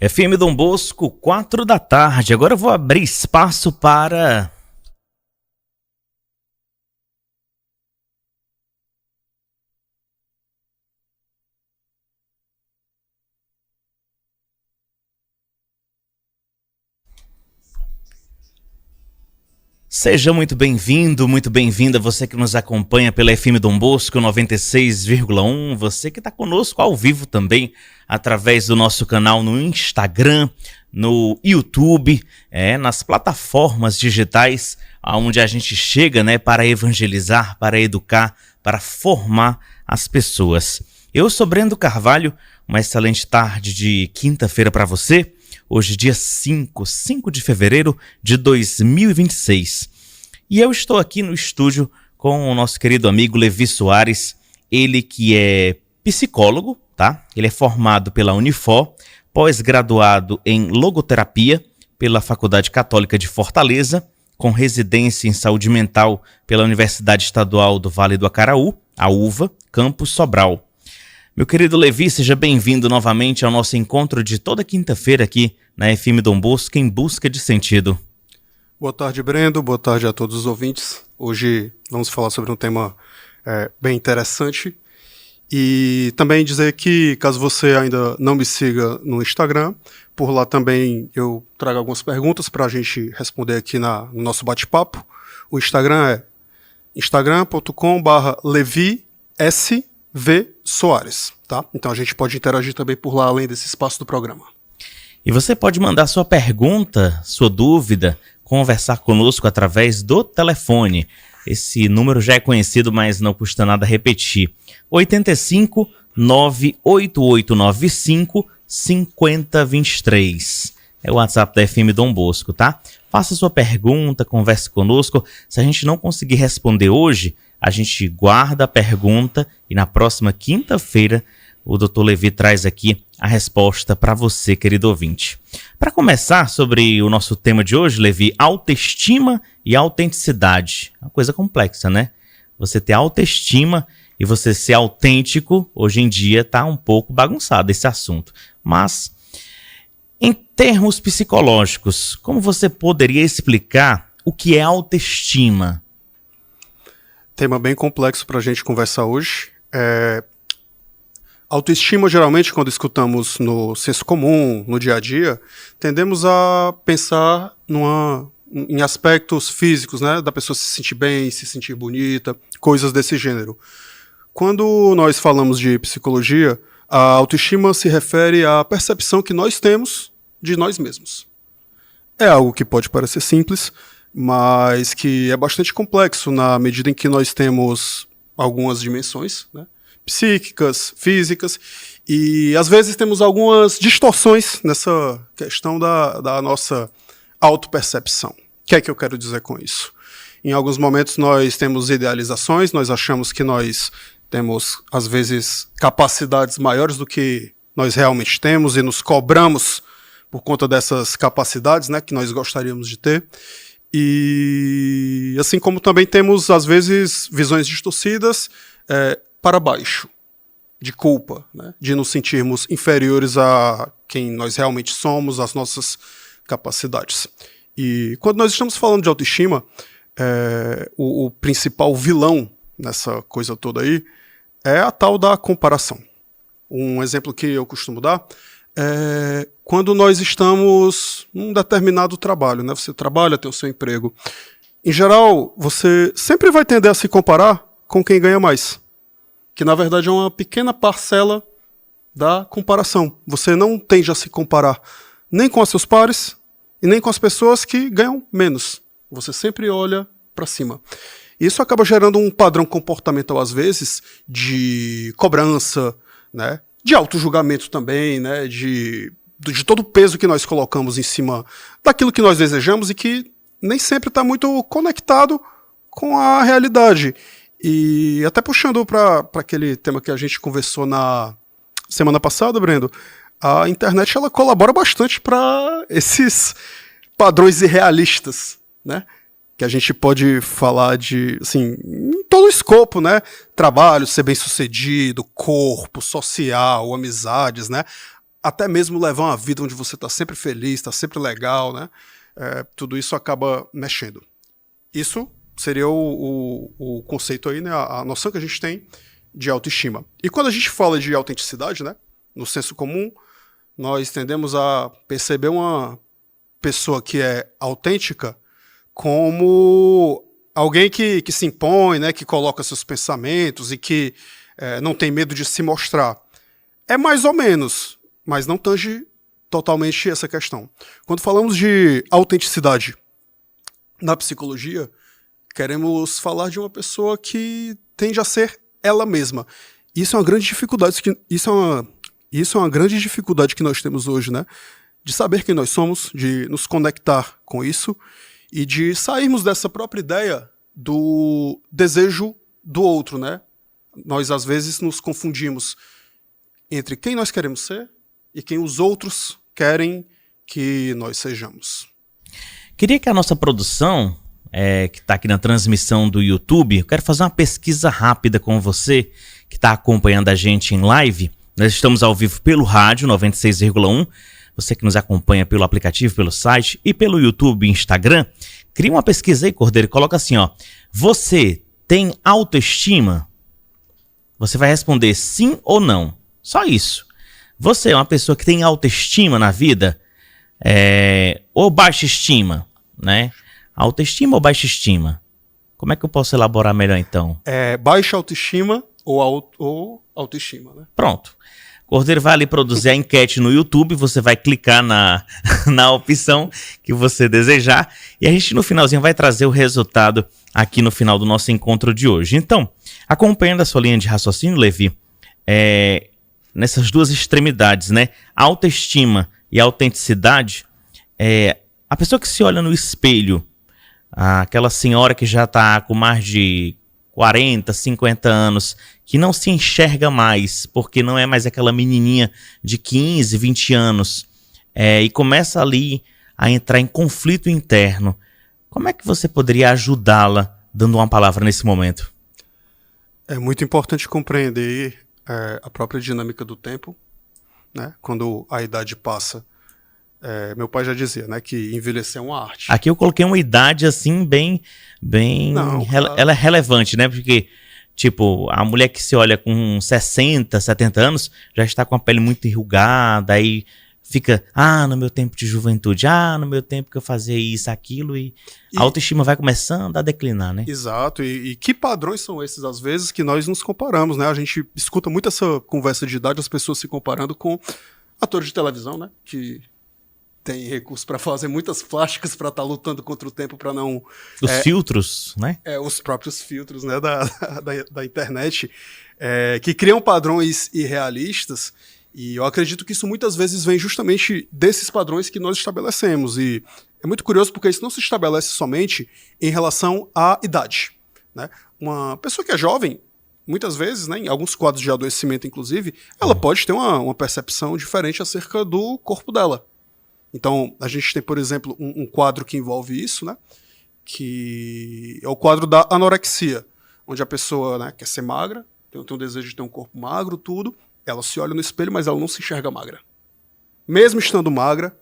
FM Dom Bosco, 4 da tarde. Agora eu vou abrir espaço para... Seja muito bem-vindo, muito bem-vinda você que nos acompanha pela FM Dom Bosco 96,1, você que está conosco ao vivo também, através do nosso canal no Instagram, no YouTube, nas plataformas digitais, onde a gente chega, para evangelizar, para educar, para formar as pessoas. Eu sou Brendo Carvalho, uma excelente tarde de quinta-feira para você. Hoje, dia 5 de fevereiro de 2026. E eu estou aqui no estúdio com o nosso querido amigo Levi Soares, ele que é psicólogo, tá? Ele é formado pela Unifor, pós-graduado em logoterapia pela Faculdade Católica de Fortaleza, com residência em saúde mental pela Universidade Estadual do Vale do Acaraú, a UVA, campus Sobral. Meu querido Levi, seja bem-vindo novamente ao nosso encontro de toda quinta-feira aqui na FM Dom Bosco, em busca de sentido. Boa tarde, Brendo. Boa tarde a todos os ouvintes. Hoje vamos falar sobre um tema bem interessante. E também dizer que, caso você ainda não me siga no Instagram, por lá também eu trago algumas perguntas para a gente responder aqui no nosso bate-papo. O Instagram é instagram.com/levisvsoares, tá? Então a gente pode interagir também por lá, além desse espaço do programa. E você pode mandar sua pergunta, sua dúvida, conversar conosco através do telefone. Esse número já é conhecido, mas não custa nada repetir. 85 98895 5023. É o WhatsApp da FM Dom Bosco, tá? Faça sua pergunta, converse conosco. Se a gente não conseguir responder hoje, a gente guarda a pergunta e na próxima quinta-feira o Dr. Levi traz aqui a resposta para você, querido ouvinte. Para começar sobre o nosso tema de hoje, Levi, autoestima e autenticidade. É uma coisa complexa, né? Você ter autoestima e você ser autêntico, hoje em dia está um pouco bagunçado esse assunto. Mas, em termos psicológicos, como você poderia explicar o que é autoestima? Tema bem complexo para a gente conversar hoje. Autoestima, geralmente, quando escutamos no senso comum, no dia a dia, tendemos a pensar em aspectos físicos, né? Da pessoa se sentir bem, se sentir bonita, coisas desse gênero. Quando nós falamos de psicologia, a autoestima se refere à percepção que nós temos de nós mesmos. É algo que pode parecer simples, mas que é bastante complexo na medida em que nós temos algumas dimensões, né? Psíquicas, físicas, e às vezes temos algumas distorções nessa questão da nossa autopercepção. O que é que eu quero dizer com isso? Em alguns momentos nós temos idealizações, nós achamos que nós temos, às vezes, capacidades maiores do que nós realmente temos e nos cobramos por conta dessas capacidades, né, que nós gostaríamos de ter. E assim como também temos, às vezes, visões distorcidas para baixo, de culpa, né? De nos sentirmos inferiores a quem nós realmente somos, às nossas capacidades. E quando nós estamos falando de autoestima, o principal vilão nessa coisa toda aí é a tal da comparação. Um exemplo que eu costumo dar é quando nós estamos num determinado trabalho, né? Você trabalha, tem o seu emprego. Em geral, você sempre vai tender a se comparar com quem ganha mais, que na verdade é uma pequena parcela da comparação. Você não tende a se comparar nem com os seus pares e nem com as pessoas que ganham menos. Você sempre olha para cima. Isso acaba gerando um padrão comportamental, às vezes, de cobrança, né? De autojulgamento também, né? De todo o peso que nós colocamos em cima daquilo que nós desejamos e que nem sempre está muito conectado com a realidade. E até puxando para aquele tema que a gente conversou na semana passada, Brendo, a internet ela colabora bastante para esses padrões irrealistas, né? Que a gente pode falar de, assim, em todo o escopo, né? Trabalho, ser bem-sucedido, corpo, social, amizades, né? até mesmo levar uma vida onde você está sempre feliz, está sempre legal, né? Tudo isso acaba mexendo. Isso seria o conceito aí, né? A noção que a gente tem de autoestima. E quando a gente fala de autenticidade, né? No senso comum, nós tendemos a perceber uma pessoa que é autêntica como alguém que se impõe, né, que coloca seus pensamentos e que não tem medo de se mostrar. É mais ou menos, mas não tange totalmente essa questão. Quando falamos de autenticidade na psicologia, queremos falar de uma pessoa que tende a ser ela mesma. Isso é uma grande dificuldade, isso é uma grande dificuldade que nós temos hoje, né? De saber quem nós somos, de nos conectar com isso e de sairmos dessa própria ideia do desejo do outro, né? Nós, às vezes, nos confundimos entre quem nós queremos ser e quem os outros querem que nós sejamos. Queria que a nossa produção, que está aqui na transmissão do YouTube, eu quero fazer uma pesquisa rápida com você que está acompanhando a gente em live. Nós estamos ao vivo pelo rádio 96,1. Você que nos acompanha pelo aplicativo, pelo site e pelo YouTube e Instagram, cria uma pesquisa aí, Cordeiro, e coloca assim, ó. Você tem autoestima? Você vai responder sim ou não. Só isso. Você é uma pessoa que tem autoestima na vida? Ou baixa estima, né? Autoestima ou baixa estima? Como é que eu posso elaborar melhor então? Baixa autoestima ou autoestima, né? Pronto. Cordeiro vai ali produzir a enquete no YouTube, você vai clicar na opção que você desejar e a gente no finalzinho vai trazer o resultado aqui no final do nosso encontro de hoje. Então, acompanhando a sua linha de raciocínio, Levi, nessas duas extremidades, né? Autoestima e autenticidade, a pessoa que se olha no espelho, aquela senhora que já está com mais de 40, 50 anos, que não se enxerga mais, porque não é mais aquela menininha de 15, 20 anos, e começa ali a entrar em conflito interno. Como é que você poderia ajudá-la, dando uma palavra nesse momento? É muito importante compreender a própria dinâmica do tempo, né? Quando a idade passa. Meu pai já dizia, né, que envelhecer é uma arte. Aqui eu coloquei uma idade assim bem não, ela é relevante, né? Porque tipo, a mulher que se olha com 60, 70 anos já está com a pele muito enrugada, aí fica, no meu tempo de juventude, no meu tempo que eu fazia isso, aquilo, e a autoestima vai começando a declinar, né? Exato, e que padrões são esses, às vezes, que nós nos comparamos, né? A gente escuta muito essa conversa de idade, as pessoas se comparando com atores de televisão, né? Que tem recurso para fazer muitas plásticas para estar lutando contra o tempo para não... Os filtros, né? Os próprios filtros, né, da internet, que criam padrões irrealistas, e eu acredito que isso muitas vezes vem justamente desses padrões que nós estabelecemos, e é muito curioso porque isso não se estabelece somente em relação à idade, né? Uma pessoa que é jovem, muitas vezes, né, em alguns quadros de adoecimento inclusive, ela pode ter uma percepção diferente acerca do corpo dela. Então, a gente tem, por exemplo, um quadro que envolve isso, né? Que é o quadro da anorexia, onde a pessoa, né, quer ser magra, tem um desejo de ter um corpo magro, tudo, ela se olha no espelho, mas ela não se enxerga magra. Mesmo estando magra,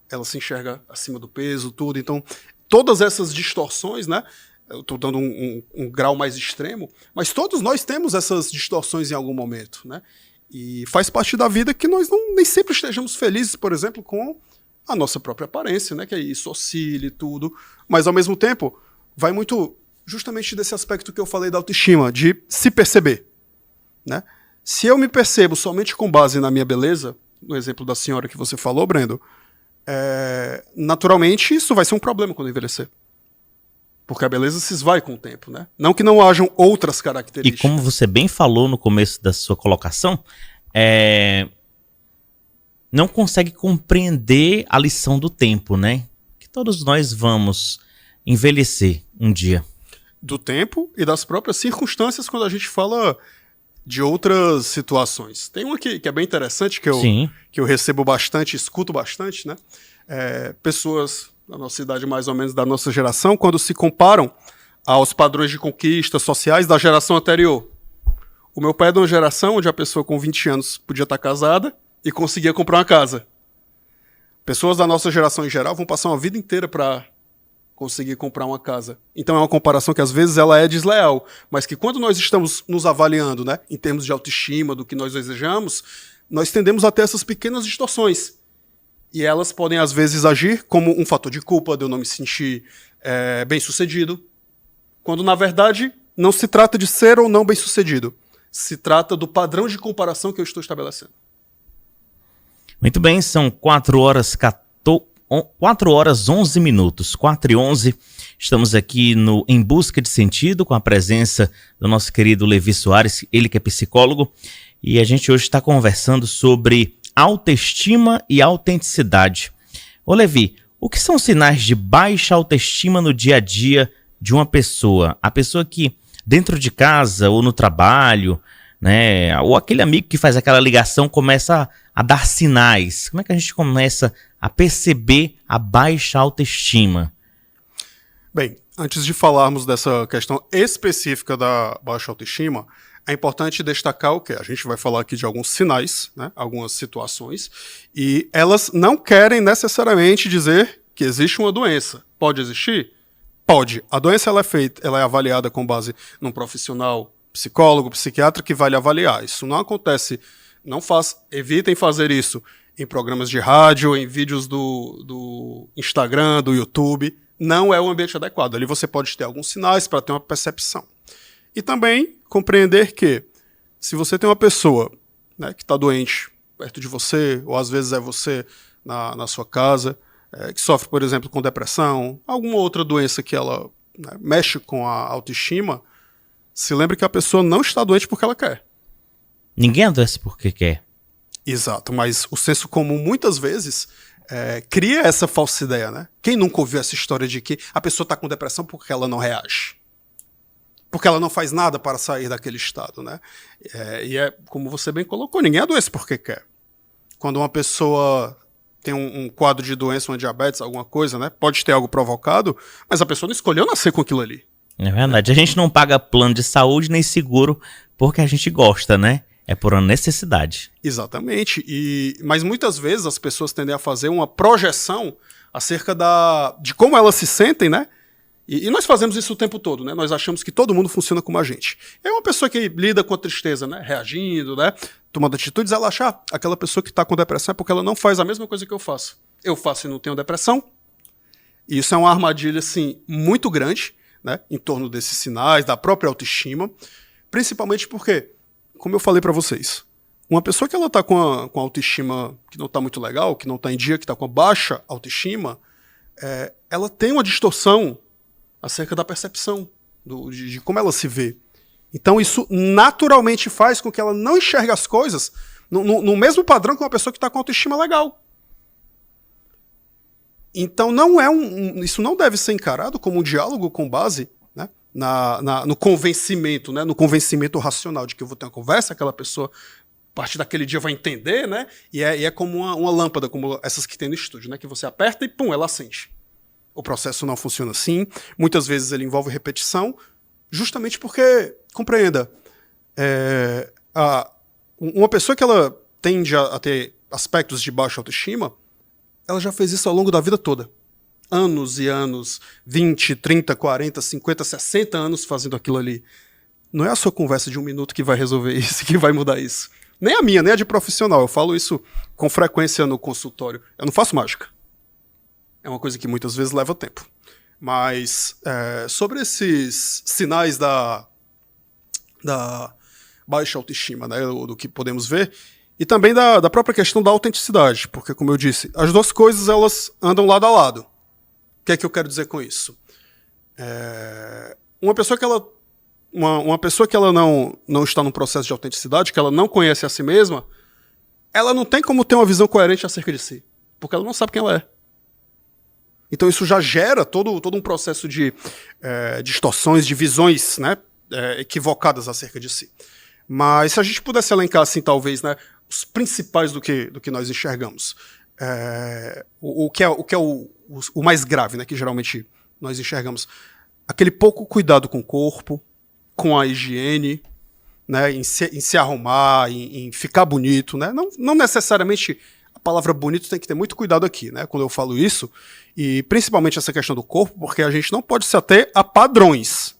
ela se enxerga acima do peso, tudo. Então, todas essas distorções, né? Eu estou dando um grau mais extremo, mas todos nós temos essas distorções em algum momento, né? E faz parte da vida que nós nem sempre estejamos felizes, por exemplo, com a nossa própria aparência, né? Que isso oscila e tudo. Mas, ao mesmo tempo, vai muito justamente desse aspecto que eu falei da autoestima, de se perceber, né? Se eu me percebo somente com base na minha beleza, no exemplo da senhora que você falou, Brendo, naturalmente isso vai ser um problema quando eu envelhecer. Porque a beleza se esvai com o tempo, né? Não que não hajam outras características. E como você bem falou no começo da sua colocação, não consegue compreender a lição do tempo, né? Que todos nós vamos envelhecer um dia. Do tempo e das próprias circunstâncias quando a gente fala de outras situações. Tem uma que é bem interessante, que eu recebo bastante, escuto bastante, né? Pessoas da nossa idade, mais ou menos da nossa geração, quando se comparam aos padrões de conquistas sociais da geração anterior. O meu pai é de uma geração onde a pessoa com 20 anos podia estar casada, e conseguia comprar uma casa. Pessoas da nossa geração em geral vão passar uma vida inteira para conseguir comprar uma casa. Então é uma comparação que às vezes ela é desleal, mas que quando nós estamos nos avaliando, né, em termos de autoestima, do que nós desejamos, nós tendemos a ter essas pequenas distorções. E elas podem às vezes agir como um fator de culpa, de eu não me sentir bem-sucedido, quando na verdade não se trata de ser ou não bem-sucedido. Se trata do padrão de comparação que eu estou estabelecendo. Muito bem, são 4 horas 11 minutos, 4 e 11. Estamos aqui no Em Busca de Sentido, com a presença do nosso querido Levi Soares, ele que é psicólogo. E a gente hoje está conversando sobre autoestima e autenticidade. Ô Levi, o que são sinais de baixa autoestima no dia a dia de uma pessoa? A pessoa que dentro de casa ou no trabalho, né, ou aquele amigo que faz aquela ligação começa a dar sinais. Como é que a gente começa a perceber a baixa autoestima? Bem, antes de falarmos dessa questão específica da baixa autoestima, é importante destacar o quê? A gente vai falar aqui de alguns sinais, né, algumas situações, e elas não querem necessariamente dizer que existe uma doença. Pode existir? Pode. A doença ela é avaliada com base num profissional psicólogo, psiquiatra que vai lhe avaliar. Isso não acontece, evitem fazer isso em programas de rádio, em vídeos do Instagram, do YouTube. Não é o ambiente adequado. Ali você pode ter alguns sinais para ter uma percepção. E também compreender que se você tem uma pessoa, né, que está doente perto de você, ou às vezes é você na sua casa, que sofre, por exemplo, com depressão, alguma outra doença que ela, né, mexe com a autoestima, se lembre que a pessoa não está doente porque ela quer. Ninguém adoece porque quer. Exato, mas o senso comum muitas vezes cria essa falsa ideia, né? Quem nunca ouviu essa história de que a pessoa está com depressão porque ela não reage? Porque ela não faz nada para sair daquele estado, né? E como você bem colocou, ninguém adoece porque quer. Quando uma pessoa tem um quadro de doença, uma diabetes, alguma coisa, né? Pode ter algo provocado, mas a pessoa não escolheu nascer com aquilo ali. É verdade. A gente não paga plano de saúde nem seguro porque a gente gosta, né? É por uma necessidade. Exatamente. Mas muitas vezes as pessoas tendem a fazer uma projeção acerca de como elas se sentem, né? E nós fazemos isso o tempo todo, né? Nós achamos que todo mundo funciona como a gente. É uma pessoa que lida com a tristeza, né? Reagindo, né? Tomando atitudes, ela acha aquela pessoa que está com depressão é porque ela não faz a mesma coisa que eu faço. Eu faço e não tenho depressão. E isso é uma armadilha, assim, muito grande, né? Em torno desses sinais, da própria autoestima. Principalmente porque, como eu falei para vocês, uma pessoa que ela tá com a autoestima que não tá muito legal, que não tá em dia, que tá com a baixa autoestima, ela tem uma distorção acerca da percepção, de como ela se vê. Então isso naturalmente faz com que ela não enxergue as coisas no mesmo padrão que uma pessoa que está com autoestima legal. Então isso não deve ser encarado como um diálogo com base, né, no convencimento, né, no convencimento racional de que eu vou ter uma conversa, aquela pessoa a partir daquele dia vai entender, né, e é como uma lâmpada, como essas que tem no estúdio, né, que você aperta e pum, ela acende. O processo não funciona assim. Muitas vezes ele envolve repetição, justamente porque, compreenda, uma pessoa que ela tende a ter aspectos de baixa autoestima, ela já fez isso ao longo da vida toda. Anos e anos, 20, 30, 40, 50, 60 anos fazendo aquilo ali. Não é a sua conversa de 1 minuto que vai resolver isso, que vai mudar isso. Nem a minha, nem a de profissional. Eu falo isso com frequência no consultório. Eu não faço mágica. É uma coisa que muitas vezes leva tempo. Mas sobre esses sinais da baixa autoestima, né, do que podemos ver, e também da própria questão da autenticidade, porque, como eu disse, as duas coisas elas andam lado a lado. O que é que eu quero dizer com isso? Uma pessoa que ela não está num processo de autenticidade, que ela não conhece a si mesma, ela não tem como ter uma visão coerente acerca de si, porque ela não sabe quem ela é. Então isso já gera todo um processo de distorções, de visões, né, equivocadas acerca de si. Mas se a gente pudesse elencar, assim, talvez, né, os principais do que nós enxergamos, o que é o mais grave, né, que geralmente nós enxergamos, aquele pouco cuidado com o corpo, com a higiene, né, em se arrumar, em ficar bonito, né? Não necessariamente a palavra bonito, tem que ter muito cuidado aqui, né, quando eu falo isso, e principalmente essa questão do corpo, porque a gente não pode se ater a padrões.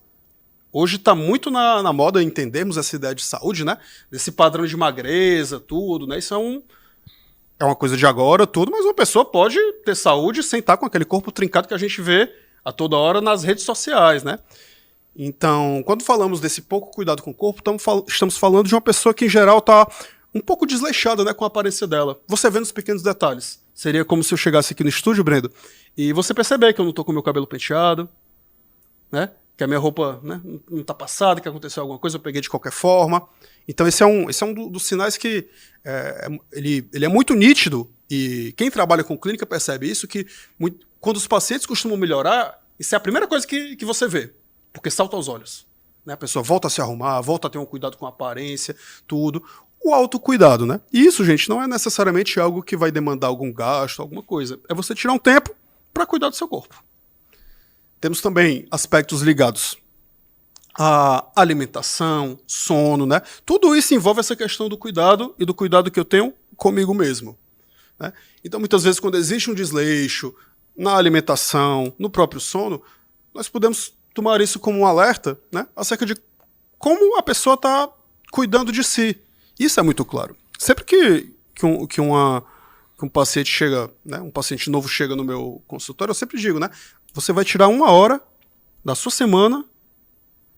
Hoje está muito na moda entendermos essa ideia de saúde, né, desse padrão de magreza, tudo, né, isso é uma coisa de agora, tudo, mas uma pessoa pode ter saúde sem estar com aquele corpo trincado que a gente vê a toda hora nas redes sociais, né? Então, quando falamos desse pouco cuidado com o corpo, estamos falando de uma pessoa que, em geral, está um pouco desleixada, né, com a aparência dela. Você vê nos pequenos detalhes. Seria como se eu chegasse aqui no estúdio, Brendo, e você perceber que eu não estou com o meu cabelo penteado, né? Que a minha roupa, né, não está passada, que aconteceu alguma coisa, eu peguei de qualquer forma. Então esse é um dos sinais que ele é muito nítido, e quem trabalha com clínica percebe isso, que quando os pacientes costumam melhorar, isso é a primeira coisa que você vê, porque salta aos olhos. Né? A pessoa volta a se arrumar, volta a ter um cuidado com a aparência, tudo. O autocuidado, né? E isso, gente, não é necessariamente algo que vai demandar algum gasto, alguma coisa. É você tirar um tempo para cuidar do seu corpo. Temos também aspectos ligados à alimentação, sono, né? Tudo isso envolve essa questão do cuidado e do cuidado que eu tenho comigo mesmo. Né? Então, muitas vezes, quando existe um desleixo na alimentação, no próprio sono, nós podemos tomar isso como um alerta, né? Acerca de como a pessoa está cuidando de si. Isso é muito claro. Sempre que um paciente chega, né, um paciente novo chega no meu consultório, eu sempre digo, né? Você vai tirar 1 hora da sua semana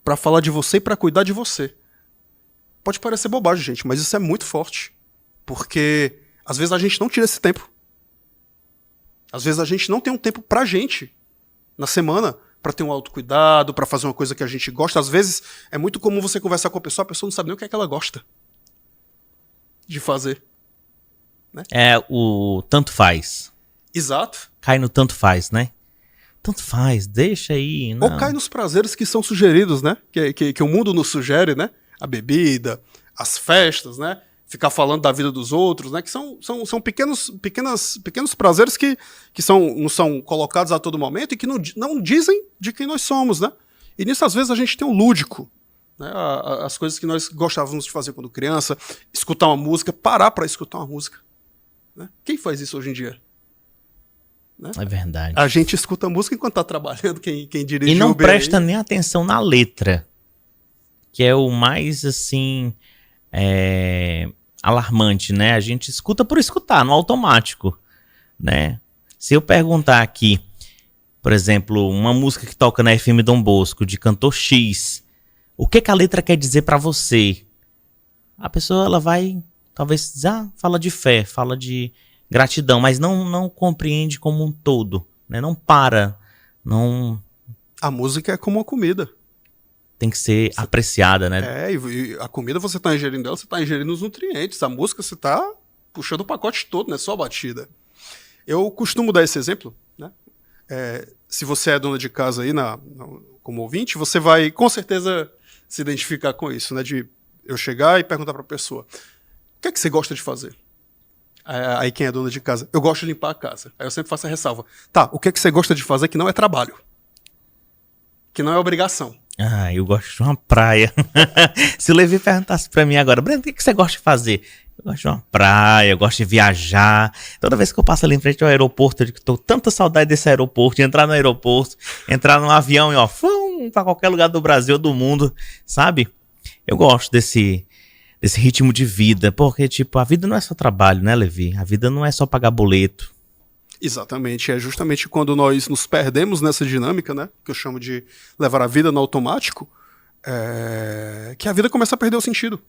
para falar de você e para cuidar de você. Pode parecer bobagem, gente, mas isso é muito forte. Porque às vezes a gente não tira esse tempo. Às vezes a gente não tem um tempo pra gente na semana para ter um autocuidado, para fazer uma coisa que a gente gosta. Às vezes é muito comum você conversar com a pessoa não sabe nem o que é que ela gosta de fazer. Né? É o tanto faz. Exato. Cai no tanto faz, né? Tanto faz, deixa aí. Não. Ou cai nos prazeres que são sugeridos, né? Que o mundo nos sugere, né? A bebida, as festas, né? Ficar falando da vida dos outros, né? Que são pequenos prazeres que não são colocados a todo momento e que não dizem de quem nós somos, né? E nisso, às vezes, a gente tem um lúdico. Né? As coisas que nós gostávamos de fazer quando criança, escutar uma música, parar para escutar uma música. Né? Quem faz isso hoje em dia? Né? É verdade. A gente escuta música enquanto tá trabalhando, quem dirige e não Uber presta aí. nem atenção na letra, que é o mais, assim, alarmante, né? A gente escuta por escutar, no automático, né? Se eu perguntar aqui, por exemplo, uma música que toca na FM Dom Bosco, de cantor X, o que a letra quer dizer pra você? A pessoa, ela vai, talvez, fala de fé, fala de gratidão, mas não compreende como um todo, né? Não para, não... A música é como uma comida. Tem que ser apreciada, né? E a comida você tá ingerindo ela, você tá ingerindo os nutrientes. A música você tá puxando o pacote todo, não é só a batida. Eu costumo dar esse exemplo, né? Se você é dona de casa aí, como ouvinte, você vai com certeza se identificar com isso, né? De eu chegar e perguntar pra pessoa, o que é que você gosta de fazer? Aí quem é dona de casa, eu gosto de limpar a casa. Aí eu sempre faço a ressalva. Tá, o que é que você gosta de fazer que não é trabalho? Que não é obrigação. Eu gosto de uma praia. Se o Levi perguntasse pra mim agora, Breno, o que você gosta de fazer? Eu gosto de uma praia, eu gosto de viajar. Toda vez que eu passo ali em frente ao aeroporto, eu tô tanta saudade desse aeroporto, de entrar no aeroporto, entrar num avião e pra qualquer lugar do Brasil ou do mundo, sabe? Eu gosto desse ritmo de vida, porque, tipo, a vida não é só trabalho, né, Levi? A vida não é só pagar boleto. Exatamente, é justamente quando nós nos perdemos nessa dinâmica, né, que eu chamo de levar a vida no automático, que a vida começa a perder o sentido.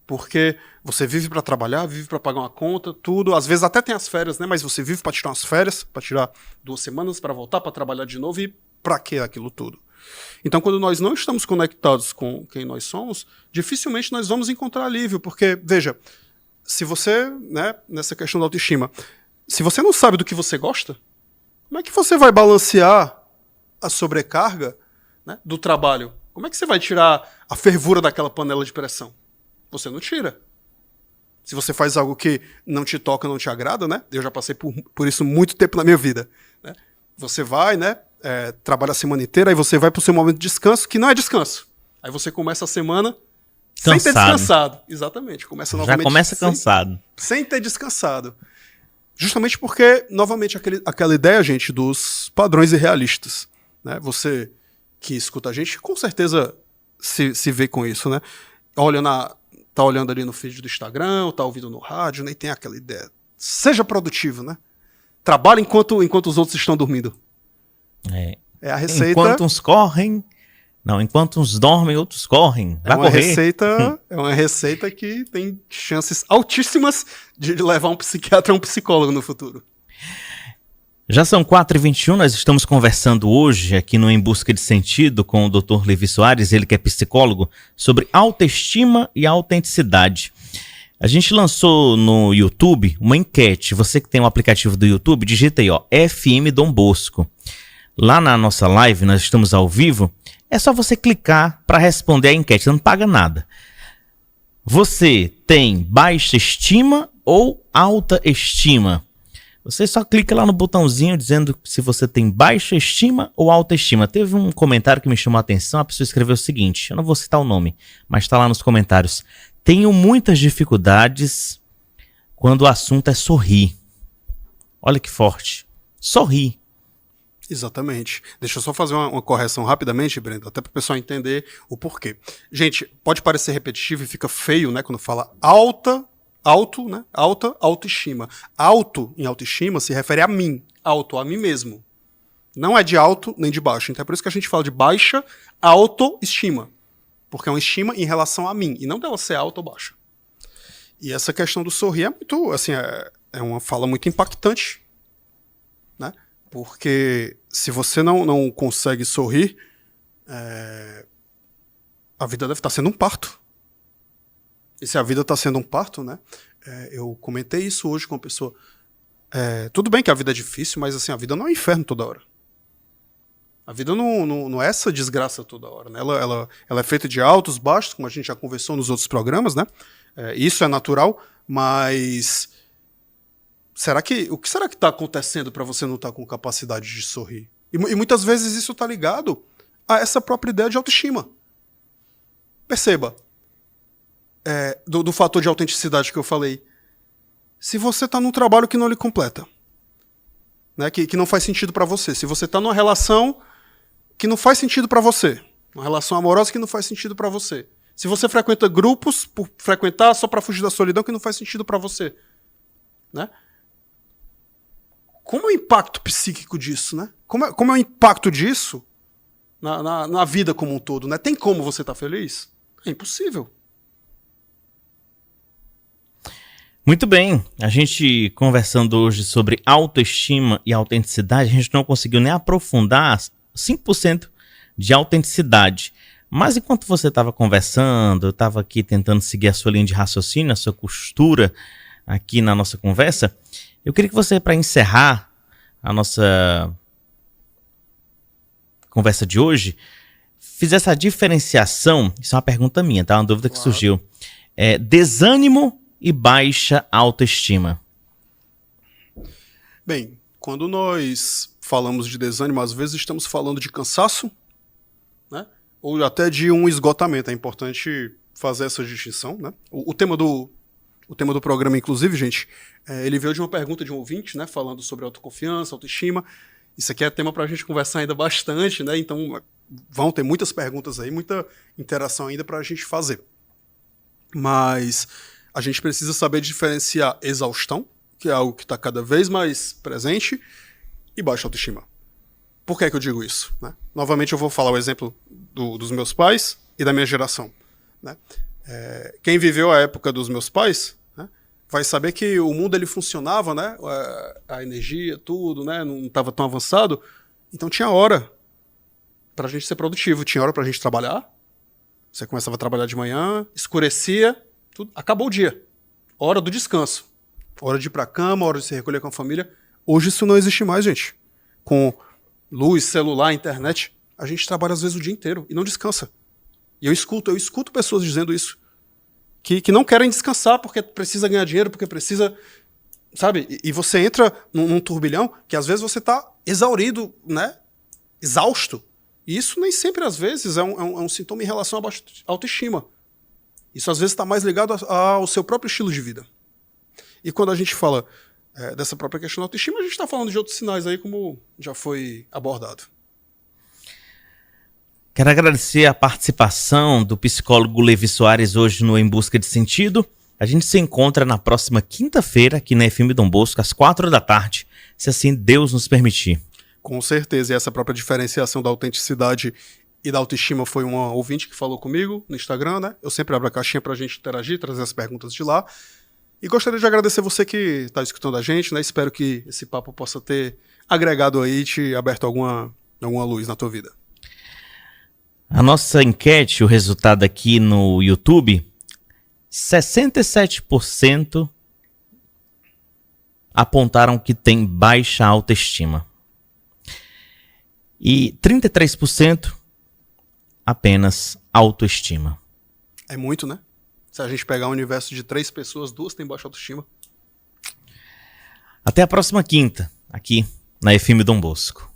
Porque você vive para trabalhar, vive para pagar uma conta, tudo, às vezes até tem as férias, né, mas você vive para tirar umas férias, para tirar 2 semanas, para voltar, para trabalhar de novo, e para que aquilo tudo? Então, quando nós não estamos conectados com quem nós somos, dificilmente nós vamos encontrar alívio, porque, veja, se você, né, nessa questão da autoestima, se você não sabe do que você gosta, como é que você vai balancear a sobrecarga, né, do trabalho? Como é que você vai tirar a fervura daquela panela de pressão? Você não tira. Se você faz algo que não te toca, não te agrada, né? Eu já passei por isso muito tempo na minha vida. Né? Você vai, né, trabalha a semana inteira, aí você vai para o seu momento de descanso, que não é descanso. Aí você começa a semana Sem ter descansado. Exatamente. Começa novamente. Já começa cansado. Sem ter descansado. Justamente porque, novamente, aquela ideia, gente, dos padrões irrealistas. Né? Você que escuta a gente, com certeza se vê com isso, né? Tá olhando ali no feed do Instagram, tá ouvindo no rádio, né? E tem aquela ideia. Seja produtivo, né? Trabalhe enquanto os outros estão dormindo. É a receita. Enquanto uns correm... Não, enquanto uns dormem, outros correm. Vai correr. É uma receita que tem chances altíssimas de levar um psiquiatra a um psicólogo no futuro. Já são 4h21, nós estamos conversando hoje aqui no Em Busca de Sentido com o Dr. Levi Soares, ele que é psicólogo, sobre autoestima e autenticidade. A gente lançou no YouTube uma enquete. Você que tem o aplicativo do YouTube, digita aí, FM Dom Bosco. Lá na nossa live, nós estamos ao vivo, é só você clicar para responder a enquete, não paga nada. Você tem baixa estima ou alta estima? Você só clica lá no botãozinho dizendo se você tem baixa estima ou alta estima. Teve um comentário que me chamou a atenção, a pessoa escreveu o seguinte, eu não vou citar o nome, mas está lá nos comentários. Tenho muitas dificuldades quando o assunto é sorrir. Olha que forte. Sorrir. Exatamente. Deixa eu só fazer uma correção rapidamente, Brenda, até para o pessoal entender o porquê. Gente, pode parecer repetitivo e fica feio, né, quando fala alta autoestima. Alto em autoestima se refere a mim, alto a mim mesmo. Não é de alto nem de baixo. Então é por isso que a gente fala de baixa autoestima, porque é uma estima em relação a mim e não dela ser alta ou baixa. E essa questão do sorrir é muito, assim, é uma fala muito impactante, né? Porque se você não consegue sorrir, a vida deve estar sendo um parto. E se a vida está sendo um parto, né? Eu comentei isso hoje com uma pessoa. Tudo bem que a vida é difícil, mas assim, a vida não é um inferno toda hora. A vida não é essa desgraça toda hora, né? Ela é feita de altos, baixos, como a gente já conversou nos outros programas, né? Isso é natural, mas... o que será que está acontecendo para você não estar com capacidade de sorrir? E muitas vezes isso está ligado a essa própria ideia de autoestima. Perceba, do fator de autenticidade que eu falei. Se você está num trabalho que não lhe completa, né, que não faz sentido para você, se você está numa relação que não faz sentido para você, uma relação amorosa que não faz sentido para você, se você frequenta grupos por frequentar só para fugir da solidão que não faz sentido para você, né? Como é o impacto psíquico disso, né? Como é o impacto disso na vida como um todo, né? Tem como você estar feliz? É impossível. Muito bem, a gente conversando hoje sobre autoestima e autenticidade, a gente não conseguiu nem aprofundar 5% de autenticidade. Mas enquanto você estava conversando, eu estava aqui tentando seguir a sua linha de raciocínio, a sua costura aqui na nossa conversa, eu queria que você, para encerrar a nossa conversa de hoje, fizesse a diferenciação, isso é uma pergunta minha, tá? Uma dúvida que surgiu. Desânimo e baixa autoestima. Bem, quando nós falamos de desânimo, às vezes estamos falando de cansaço, né? Ou até de um esgotamento. É importante fazer essa distinção, né? O tema do programa, inclusive, gente, ele veio de uma pergunta de um ouvinte, né? Falando sobre autoconfiança, autoestima. Isso aqui é tema para a gente conversar ainda bastante, né? Então vão ter muitas perguntas aí, muita interação ainda para a gente fazer. Mas a gente precisa saber diferenciar exaustão, que é algo que está cada vez mais presente, e baixa autoestima. Por que é que eu digo isso? Né? Novamente eu vou falar o exemplo dos meus pais e da minha geração. Né? Quem viveu a época dos meus pais, né, vai saber que o mundo ele funcionava, né, a energia, tudo, né, não estava tão avançado, então tinha hora para a gente ser produtivo, tinha hora para a gente trabalhar. Você começava a trabalhar de manhã, escurecia, tudo, acabou o dia. Hora do descanso. Hora de ir pra cama, hora de se recolher com a família. Hoje isso não existe mais, gente. Com luz, celular, internet, a gente trabalha às vezes o dia inteiro e não descansa. E eu escuto pessoas dizendo isso. Que não querem descansar porque precisa ganhar dinheiro, porque precisa... Sabe? E você entra num turbilhão que às vezes você tá exaurido, né? Exausto. E isso nem sempre, às vezes, é um sintoma em relação à baixa autoestima. Isso às vezes está mais ligado ao seu próprio estilo de vida. E quando a gente fala dessa própria questão da autoestima, a gente está falando de outros sinais aí, como já foi abordado. Quero agradecer a participação do psicólogo Levi Soares hoje no Em Busca de Sentido. A gente se encontra na próxima quinta-feira aqui na FM Dom Bosco, às 16h, se assim Deus nos permitir. Com certeza, e essa própria diferenciação da autenticidade e da autoestima foi uma ouvinte que falou comigo no Instagram, né? Eu sempre abro a caixinha pra gente interagir, trazer as perguntas de lá. E gostaria de agradecer você que está escutando a gente, né? Espero que esse papo possa ter agregado aí e te aberto alguma luz na tua vida. A nossa enquete, o resultado aqui no YouTube, 67% apontaram que tem baixa autoestima. E 33% apenas autoestima. É muito, né? Se a gente pegar um universo de 3 pessoas, 2 têm baixa autoestima. Até a próxima quinta, aqui na FM Dom Bosco.